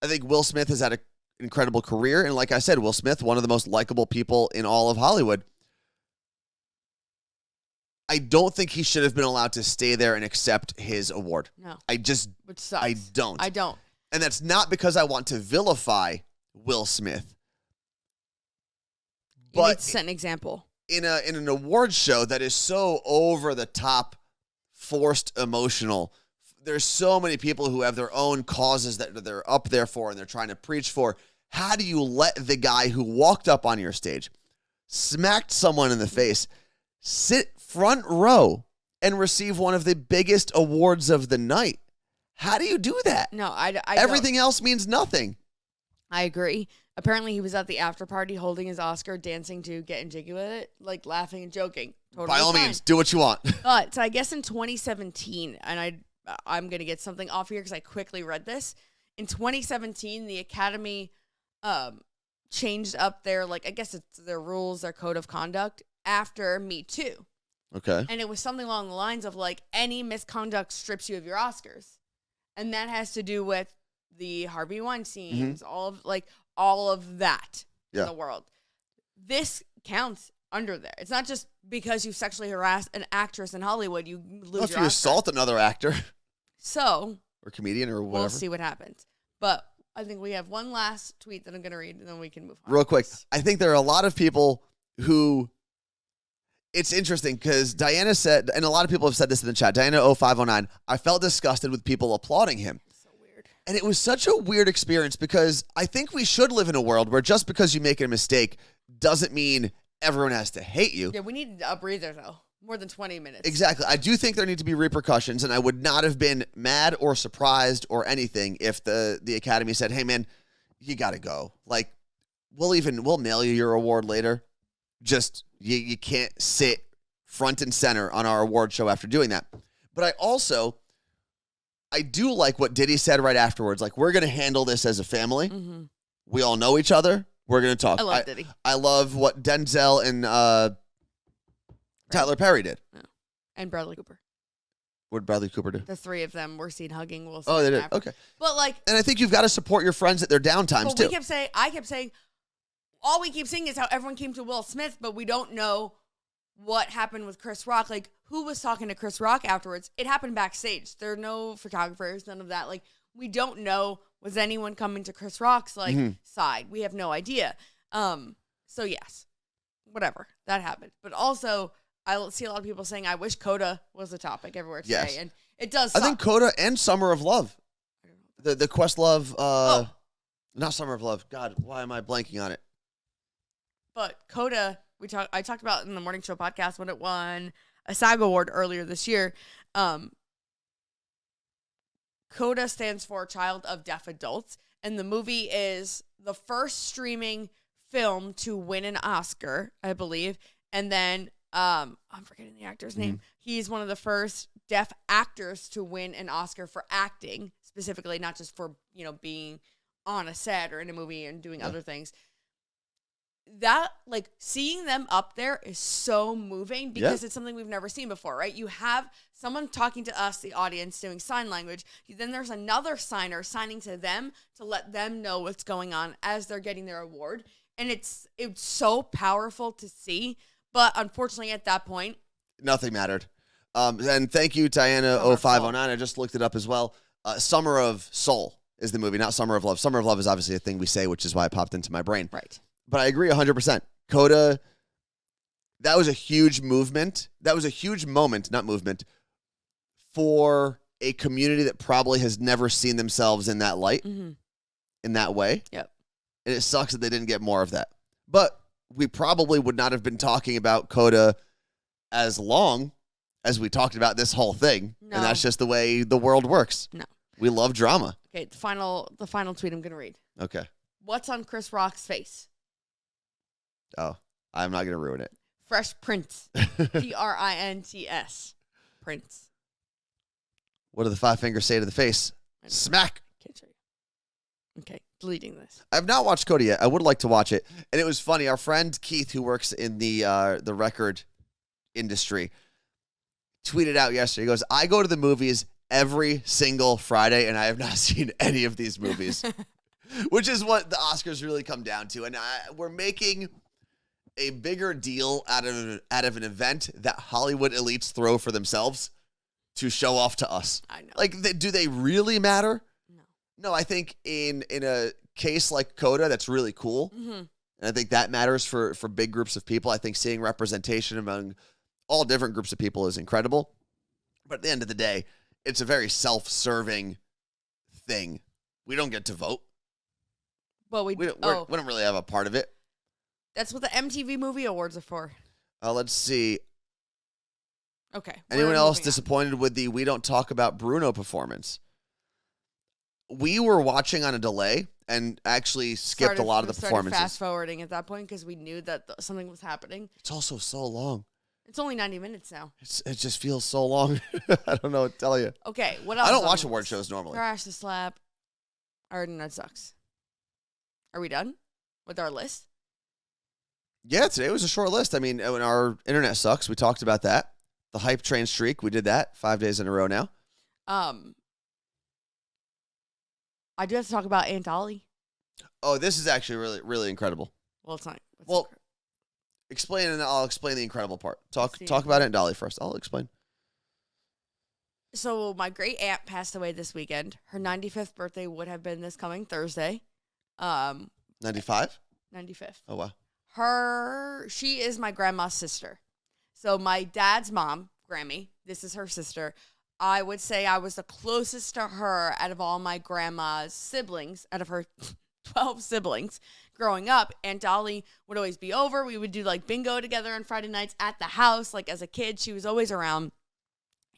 I think Will Smith has had an incredible career. And like I said, Will Smith, one of the most likable people in all of Hollywood. I don't think he should have been allowed to stay there and accept his award. No. Which sucks. I don't. I don't. And that's not because I want to vilify Will Smith. You need to set an example. In an award show that is so over the top, forced, emotional, there's so many people who have their own causes that they're up there for and they're trying to preach for. How do you let the guy who walked up on your stage, smacked someone in the face, sit front row and receive one of the biggest awards of the night? How do you do that? No, I Everything else means nothing. I agree. Apparently, he was at the after party holding his Oscar, dancing to Getting Jiggy with It, like laughing and joking. Totally By all fine. means, do what you want. But so I guess in 2017, and I'm going to get something off here because I quickly read this. In 2017, the Academy changed up their, I guess it's their rules, their code of conduct after Me Too. Okay. And it was something along the lines of any misconduct strips you of your Oscars. And that has to do with the Harvey Weinsteins, all of that in the world. This counts under there. It's not just because you sexually harassed an actress in Hollywood, you lose If your you Oscar. assault another actor. So. Or comedian or whatever. We'll see what happens. But I think we have one last tweet that I'm going to read, and then we can move on. Real quick. I think there are a lot of people who... It's interesting because Diana said, and a lot of people have said this in the chat, Diana0509, I felt disgusted with people applauding him. So weird. And it was such a weird experience because I think we should live in a world where just because you make a mistake doesn't mean everyone has to hate you. Yeah, we need a breather, though. More than 20 minutes. Exactly. I do think there need to be repercussions, and I would not have been mad or surprised or anything if the Academy said, hey, man, you got to go. We'll mail you your award later. Just, you can't sit front and center on our award show after doing that. But I do like what Diddy said right afterwards. We're going to handle this as a family. Mm-hmm. We all know each other. We're going to talk. I love Diddy. I love what Denzel and Tyler Perry did. Yeah. And Bradley Cooper. What did Bradley Cooper do? The three of them were seen hugging Will Smith. Oh, they did? Okay. But and I think you've got to support your friends at their downtimes, too. I kept saying, all we keep saying is how everyone came to Will Smith, but we don't know what happened with Chris Rock. Who was talking to Chris Rock afterwards? It happened backstage. There are no photographers, none of that. We don't know, was anyone coming to Chris Rock's, side? We have no idea. So, yes, whatever. That happened. But also, I see a lot of people saying, I wish Coda was a topic everywhere today. Yes. And it does suck. I think Coda and Summer of Love. The Questlove, not Summer of Love. God, why am I blanking on it? But Coda, I talked about in the Morning Show podcast when it won a SAG award earlier this year. Coda stands for Child of Deaf Adults, and the movie is the first streaming film to win an Oscar, I believe. And then I'm forgetting the actor's name. He's one of the first deaf actors to win an Oscar for acting, specifically, not just for being on a set or in a movie and doing other things. That, seeing them up there is so moving because it's something we've never seen before, right? You have someone talking to us, the audience, doing sign language. Then there's another signer signing to them to let them know what's going on as they're getting their award. And it's so powerful to see. But unfortunately, at that point, nothing mattered. And thank you, Diana Summer of 0509. I just looked it up as well. Summer of Soul is the movie, not Summer of Love. Summer of Love is obviously a thing we say, which is why it popped into my brain. Right. But I agree 100%. Coda, that was a huge movement. That was a huge moment, not movement, for a community that probably has never seen themselves in that light, in that way. Yep. And it sucks that they didn't get more of that. But we probably would not have been talking about Coda as long as we talked about this whole thing. No. And that's just the way the world works. No. We love drama. Okay, the final tweet I'm going to read. Okay. What's on Chris Rock's face? Oh, I'm not going to ruin it. Fresh Prince. Prints. Prince. What do the 5 fingers say to the face? Smack. Can't show you. Okay, deleting this. I've not watched Coda yet. I would like to watch it. And it was funny. Our friend Keith, who works in the record industry, tweeted out yesterday. He goes, I go to the movies every single Friday, and I have not seen any of these movies, which is what the Oscars really come down to. And we're making a bigger deal out of an event that Hollywood elites throw for themselves to show off to us. I know. Like, do they really matter? No. No, I think in a case like Coda, that's really cool. And I think that matters for big groups of people. I think seeing representation among all different groups of people is incredible. But at the end of the day, it's a very self-serving thing. We don't get to vote. Well, We don't really have a part of it. That's what the MTV Movie Awards are for. Let's see. Okay. Anyone we're else moving on. disappointed with the We Don't Talk About Bruno performance? We were watching on a delay and actually skipped a lot of the performances. Fast forwarding at that point because we knew that something was happening. It's also so long. It's only 90 minutes now. It just feels so long. I don't know what to tell you. Okay, what else? I don't watch award shows normally. Crash the Slap. Our internet sucks. Are we done with our list? Yeah, today was a short list. I mean, when our internet sucks, we talked about that. The hype train streak, we did that 5 days in a row now. I do have to talk about Aunt Dolly. Oh, this is actually really, really incredible. Well, it's not. Well, explain, and I'll explain the incredible part. Talk See. about Aunt Dolly first. I'll explain. So my great aunt passed away this weekend. Her 95th birthday would have been this coming Thursday. 95? 95th. Oh, wow. She is my grandma's sister. So my dad's mom, Grammy, this is her sister. I would say I was the closest to her out of all my grandma's siblings, out of her 12 siblings growing up. Aunt Dolly would always be over. We would do like bingo together on Friday nights at the house. Like as a kid, she was always around.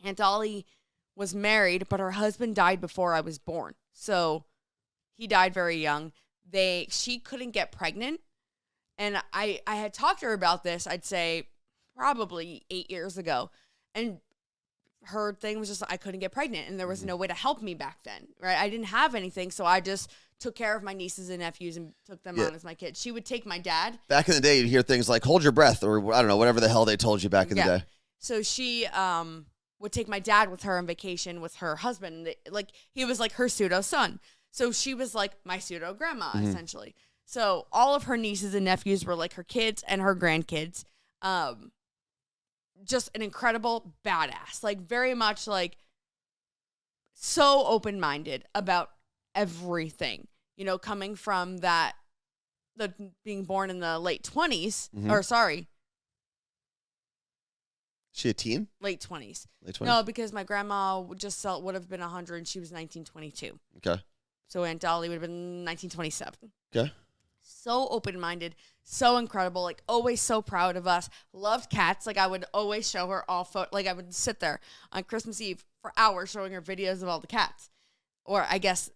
Aunt Dolly was married, but her husband died before I was born. So he died very young. She couldn't get pregnant. And I had talked to her about this, I'd say probably 8 years ago. And her thing was just I couldn't get pregnant, and there was no way to help me back then, right? I didn't have anything, so I just took care of my nieces and nephews and took them on as my kids. She would take my dad. Back in the day, you'd hear things like, hold your breath, or I don't know, whatever the hell they told you back in the day. So she would take my dad with her on vacation with her husband. Like, he was like her pseudo son. So she was like my pseudo grandma, essentially. So all of her nieces and nephews were like her kids and her grandkids. Just an incredible badass. Like, very much like so open-minded about everything. You know, coming from being born in the late 20s. Or sorry. She a teen? Late 20s. Late 20s? No, because my grandma would have been 100 and she was 1922. Okay. So Aunt Dolly would have been 1927. Okay. So open-minded, so incredible, like always so proud of us. Loved cats. Like, I would always show her all like I would sit there on Christmas Eve for hours showing her videos of all the cats. Or I guess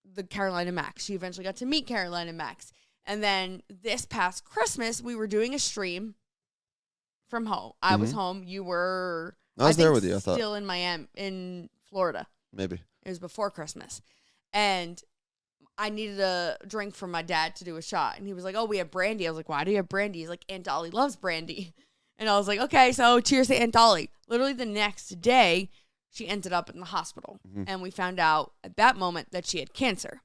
the Carolina Max. She eventually got to meet Carolina Max. And then this past Christmas, we were doing a stream from home. I was home. You were I was there with you, I thought. Still in Miami, in Florida. Maybe. It was before Christmas. And I needed a drink for my dad to do a shot. And he was like, oh, we have brandy. I was like, why do you have brandy? He's like, Aunt Dolly loves brandy. And I was like, okay, so cheers to Aunt Dolly. Literally the next day, she ended up in the hospital. And we found out at that moment that she had cancer.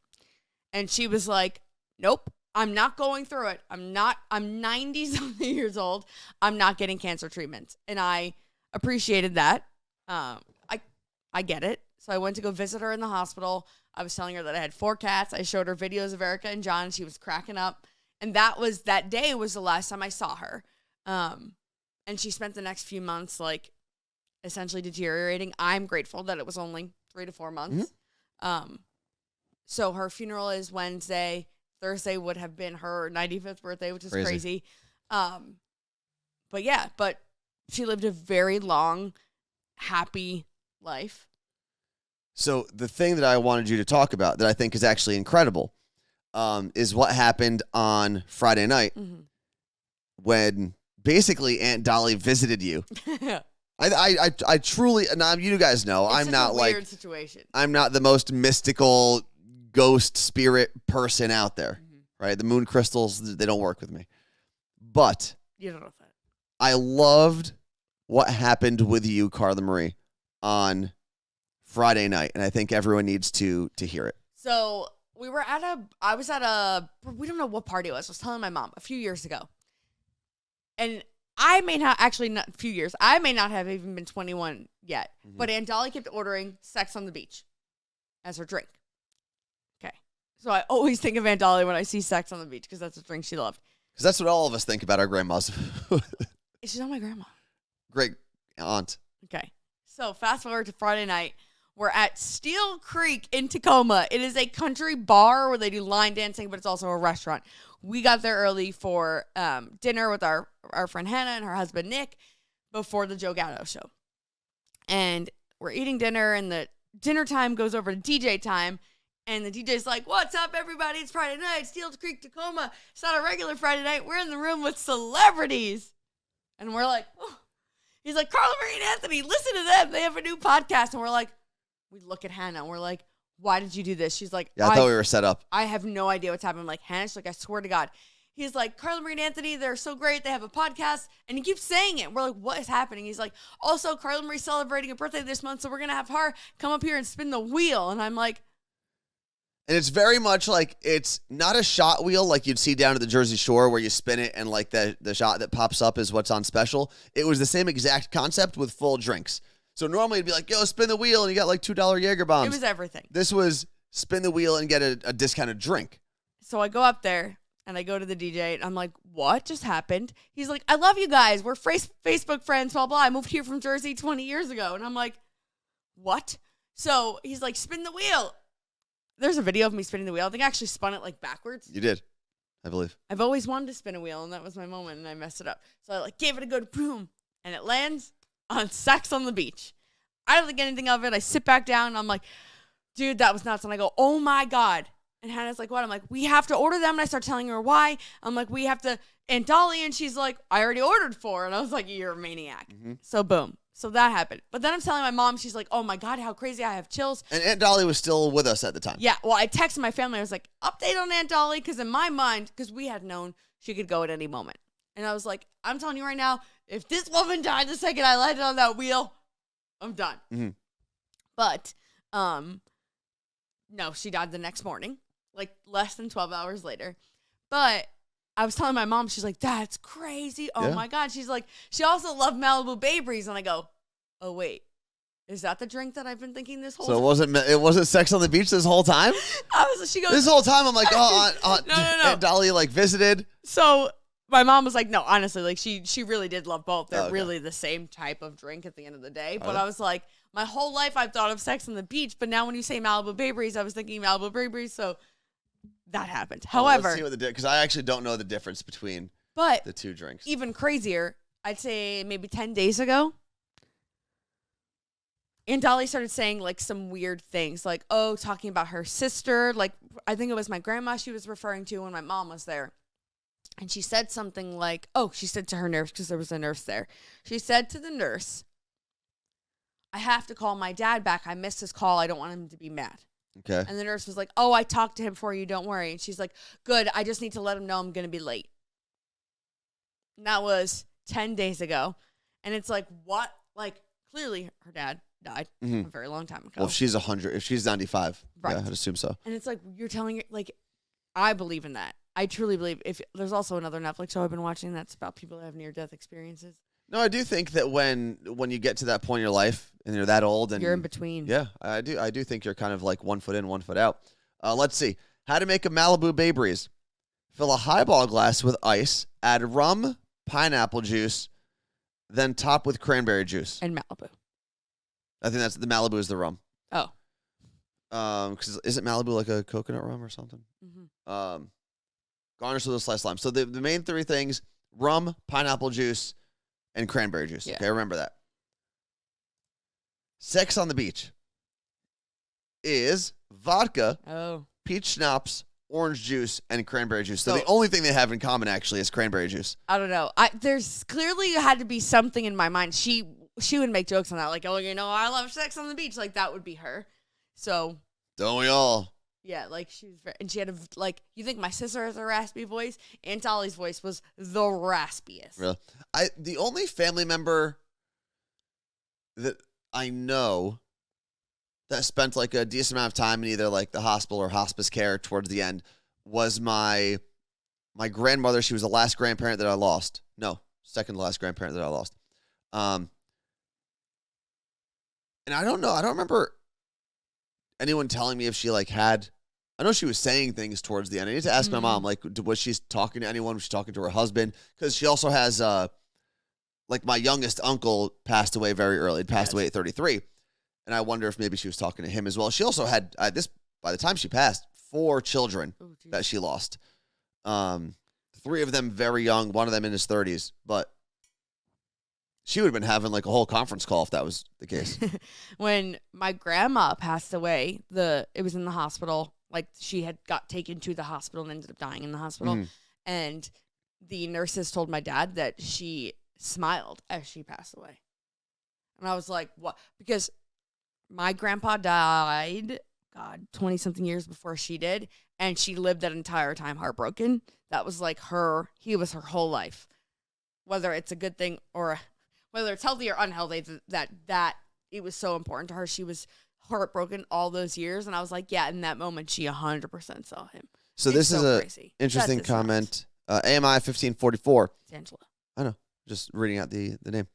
And she was like, nope, I'm not going through it. I'm 90-something years old. I'm not getting cancer treatment. And I appreciated that. I get it. So I went to go visit her in the hospital. I was telling her that I had 4 cats. I showed her videos of Erica and John. And she was cracking up. And that day was the last time I saw her. And she spent the next few months like essentially deteriorating. I'm grateful that it was only 3 to 4 months. So her funeral is Wednesday. Thursday would have been her 95th birthday, which is crazy. But she lived a very long, happy life. So the thing that I wanted you to talk about that I think is actually incredible is what happened on Friday night when basically Aunt Dolly visited you. I truly, and you guys know, I'm not a weird situation. I'm not the most mystical ghost spirit person out there, right? The moon crystals, they don't work with me. But you don't know that. I loved what happened with you, Carla Marie, on Friday night, and I think everyone needs to hear it. So we don't know what party it was. I was telling my mom a few years ago. And I may not have even been 21 yet, but Aunt Dolly kept ordering Sex on the Beach as her drink. Okay. So I always think of Aunt Dolly when I see Sex on the Beach because that's a drink she loved. Because that's what all of us think about our grandmas. She's not my grandma. Great aunt. Okay. So fast forward to Friday night. We're at Steel Creek in Tacoma. It is a country bar where they do line dancing, but it's also a restaurant. We got there early for dinner with our friend Hannah and her husband Nick before the Joe Gatto show. And we're eating dinner, and the dinner time goes over to DJ time. And the DJ's like, "What's up, everybody? It's Friday night, Steel Creek, Tacoma. It's not a regular Friday night. We're in the room with celebrities." And we're like, oh. He's like, "Carla Marie and Anthony, listen to them. They have a new podcast." And we're like, we look at Hannah and we're like, "Why did you do this?" She's like, "Yeah, I thought we were set up." I have no idea what's happening. I'm like, Hannah, she's like, "I swear to God." He's like, "Carla Marie and Anthony, they're so great. They have a podcast." And he keeps saying it. We're like, "What is happening?" He's like, "Also, Carla Marie's celebrating a birthday this month, so we're going to have her come up here and spin the wheel." And I'm like, and it's very much like, it's not a shot wheel like you'd see down at the Jersey Shore where you spin it and like the shot that pops up is what's on special. It was the same exact concept with full drinks. So normally it'd be like, "Yo, spin the wheel," and you got like $2 Jaeger bombs. it was everything. This was spin the wheel and get a discounted drink. So I go up there and I go to the DJ and I'm like, "What just happened?" He's like, "I love you guys. We're Facebook friends, blah, blah. I moved here from Jersey 20 years ago." And I'm like, "What?" So he's like, "Spin the wheel." There's a video of me spinning the wheel. I think I actually spun it like backwards. You did, I believe. I've always wanted to spin a wheel, and that was my moment, and I messed it up. So I like gave it a good boom, and it lands on Sex on the Beach. I don't think anything of it. I sit back down, and I'm like, "Dude, that was nuts." And I go, "Oh my God." And Hannah's like, "What?" I'm like, "We have to order them." And I start telling her why. I'm like, "We have to," Aunt Dolly, and she's like, "I already ordered 4." And I was like, "You're a maniac." So boom. So that happened. But then I'm telling my mom, she's like, "Oh my God, how crazy. I have chills." And Aunt Dolly was still with us at the time. Yeah. Well, I texted my family. I was like, "Update on Aunt Dolly." Because in my mind, because we had known she could go at any moment. And I was like, "I'm telling you right now, if this woman died the second I landed on that wheel, I'm done." But, no, she died the next morning, like less than 12 hours later. But I was telling my mom, she's like, "That's crazy. Oh my God." She's like, she also loved Malibu Bay Breeze. And I go, "Oh, wait, is that the drink that I've been thinking this whole time?" So it wasn't Sex on the Beach this whole time? She goes, this whole time I'm like, "Oh, No. Aunt Dolly like visited." So my mom was like, "No, honestly, like she really did love both. They're really the same type of drink at the end of the day." But I was like, my whole life I've thought of Sex on the Beach, but now when you say Malibu Bay Breeze, I was thinking Malibu Bay Breeze. So that happened. However, let's see because I actually don't know the difference between the two drinks. Even crazier, I'd say maybe 10 days ago, Aunt Dolly started saying like some weird things, like, talking about her sister. Like, I think it was my grandma she was referring to when my mom was there. And she said something like, she said to her nurse, because there was a nurse there. She said to the nurse, "I have to call my dad back. I missed his call. I don't want him to be mad." Okay. And the nurse was like, "Oh, I talked to him for you. Don't worry." And she's like, "Good. I just need to let him know I'm going to be late." And that was 10 days ago. And it's like, what? Like, clearly her dad died a very long time ago. Well, if she's 100, if she's 95, right. Yeah, I'd assume so. And it's like, you're telling her, like, I believe in that. I truly believe. If there's also another Netflix show I've been watching that's about people that have near-death experiences. No, I do think that when you get to that point in your life and you're that old and You're in between. Yeah, I do think you're kind of like 1 foot in, 1 foot out. Let's see. How to make a Malibu Bay Breeze. Fill a highball glass with ice, add rum, pineapple juice, then top with cranberry juice. And Malibu. I think that's the Malibu is the rum. Oh. Because isn't Malibu like a coconut rum or something? Mm-hmm. Garnish with a sliced lime. So the main three things: rum, pineapple juice, and cranberry juice. Yeah. Okay, remember that. Sex on the beach is vodka, peach schnapps, orange juice, and cranberry juice. So the only thing they have in common actually is cranberry juice. I don't know. There's clearly had to be something in my mind. She would make jokes on that, like, oh, I love sex on the beach. Like, that would be her. So. Don't we all? Yeah, like, she was and she had you think my sister has a raspy voice? Aunt Dolly's voice was the raspiest. Really? The only family member that I know that spent like a decent amount of time in either like the hospital or hospice care towards the end was my grandmother. She was the last grandparent that I lost. No, second to last grandparent that I lost. And I don't know. I don't remember anyone telling me if she like had. I know she was saying things towards the end. I need to ask my mom, like, was she talking to anyone? Was she talking to her husband? Because she also has, like, my youngest uncle passed away very early. He passed away at 33. And I wonder if maybe she was talking to him as well. She also had, by the time she passed, 4 children that she lost. 3 of them very young, one of them in his 30s. But she would have been having, like, a whole conference call if that was the case. When my grandma passed away, it was in the hospital. Like, she had got taken to the hospital and ended up dying in the hospital. And the nurses told my dad that she smiled as she passed away. And I was like, what? Because my grandpa died, 20-something years before she did. And she lived that entire time heartbroken. That was like he was her whole life. Whether it's a good thing or whether it's healthy or unhealthy, that it was so important to her. She was heartbroken all those years, and I was like, yeah, in that moment she 100% saw him. So this is a crazy. Interesting comment. AMI 1544. It's Angela. I know, just reading out the name.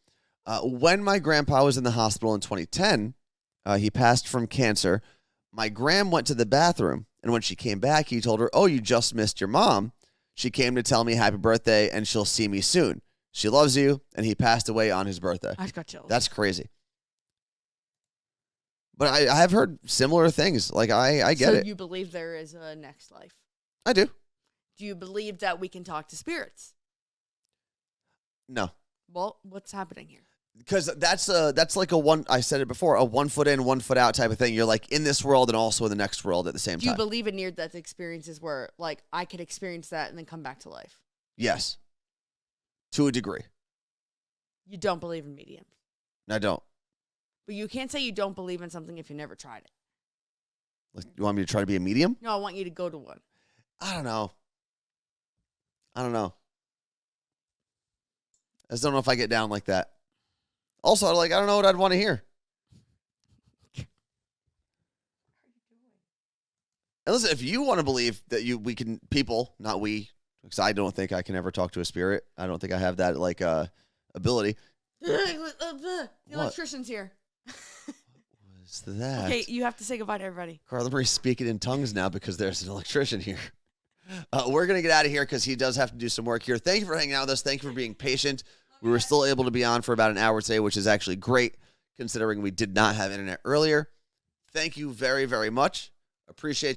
When my grandpa was in the hospital in 2010, he passed from cancer. My gram went to the bathroom, and when she came back, he told her, oh, you just missed your mom. She came to tell me happy birthday, and she'll see me soon. She loves you, and he passed away on his birthday. I just got chills. That's crazy. But I have heard similar things. Like, I get it. So you believe there is a next life? I do. Do you believe that we can talk to spirits? No. Well, what's happening here? Because that's like I said it before, a 1 foot in, 1 foot out type of thing. You're like in this world and also in the next world at the same time. Do you believe in near-death experiences where, like, I could experience that and then come back to life? Yes. To a degree. You don't believe in mediums? I don't. But you can't say you don't believe in something if you never tried it. Like, you want me to try to be a medium? No, I want you to go to one. I don't know. I just don't know if I get down like that. Also, like, I don't know what I'd want to hear. And listen, if you want to believe that we can, people, not we, because I don't think I can ever talk to a spirit. I don't think I have that, like, ability. The electrician's here. What's that? Okay, you have to say goodbye to everybody. Carla Marie's speaking in tongues now because there's an electrician here. We're going to get out of here because he does have to do some work here. Thank you for hanging out with us. Thank you for being patient. We were still able to be on for about an hour today, which is actually great considering we did not have internet earlier. Thank you very, very much. Appreciate